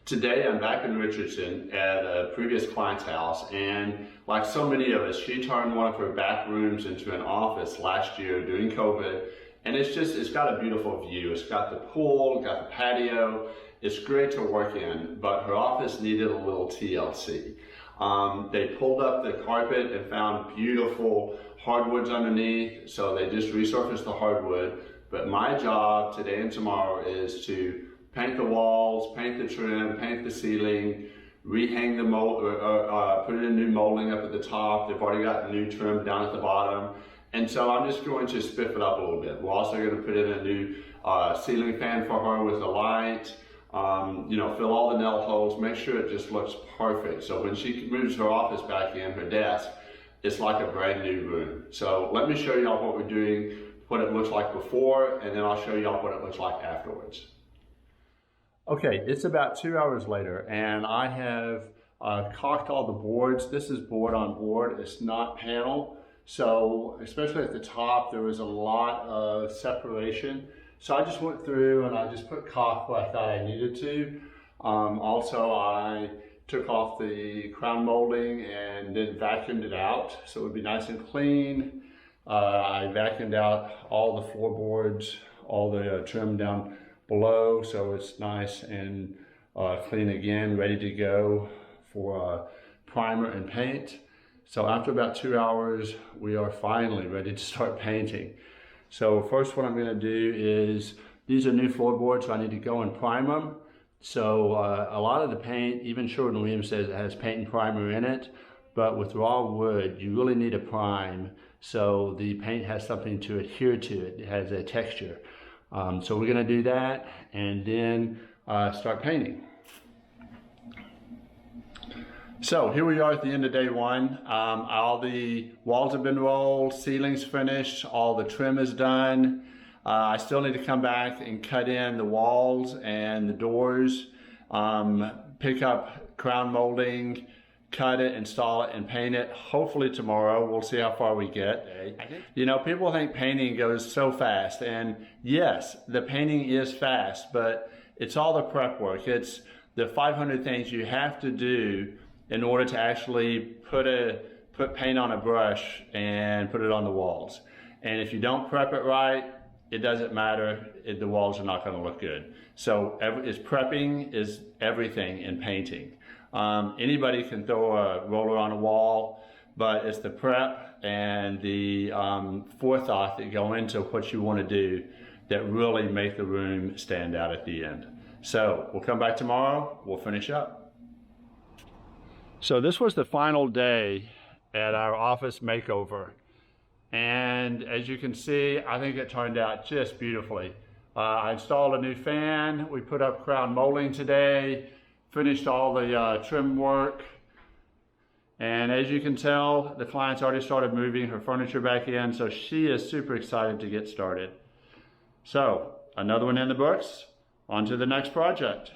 Today I'm back in Richardson at a previous client's house, and like so many of us, she turned one of her back rooms into an office last year during COVID, and it's got a beautiful view. It's got the pool, got the patio. It's great to work in, but her office needed a little TLC. They pulled up the carpet and found beautiful hardwoods underneath, so they just resurfaced the hardwood. But my job today and tomorrow is to paint the walls, paint the trim, paint the ceiling, rehang the mold, put in new molding up at the top. They've already got new trim down at the bottom. And so I'm just going to spiff it up a little bit. We're also going to put in a new ceiling fan for her with a light, fill all the nail holes, make sure it just looks perfect. So when she moves her office back in, her desk, it's like a brand new room. So let me show y'all what we're doing, what it looks like before, and then I'll show y'all what it looks like afterwards. Okay, it's about 2 hours later, and I have caulked all the boards. This is board on board, it's not panel. So, especially at the top, there was a lot of separation. So I just went through and I just put caulk where I thought I needed to. Also, I took off the crown molding and then vacuumed it out so it would be nice and clean. I vacuumed out all the floorboards, all the trim down below, so it's nice and clean again, ready to go for primer and paint. So after about 2 hours, we are finally ready to start painting. So first what I'm going to do is, these are new floorboards, so I need to go and prime them. So a lot of the paint, even Sherwin-Williams says it has paint and primer in it, but with raw wood, you really need a prime so the paint has something to adhere to it. It has a texture. So we're going to do that and then start painting. So here we are at the end of day one. All the walls have been rolled, ceiling's finished, all the trim is done. I still need to come back and cut in the walls and the doors, pick up crown molding, cut it, install it, and paint it. Hopefully tomorrow. We'll see how far we get. You know, people think painting goes so fast, and yes, the painting is fast, but it's all the prep work. It's the 500 things you have to do in order to actually put paint on a brush and put it on the walls. And if you don't prep it right, it doesn't matter, the walls are not going to look good. So prepping is everything in painting. Anybody can throw a roller on a wall, but it's the prep and the forethought that go into what you want to do that really make the room stand out at the end. So we'll come back tomorrow, we'll finish up. So this was the final day at our office makeover. And as you can see, I think it turned out just beautifully. I installed a new fan, we put up crown molding today, finished all the trim work, and as you can tell, the client's already started moving her furniture back in, so she is super excited to get started. So, another one in the books, on to the next project.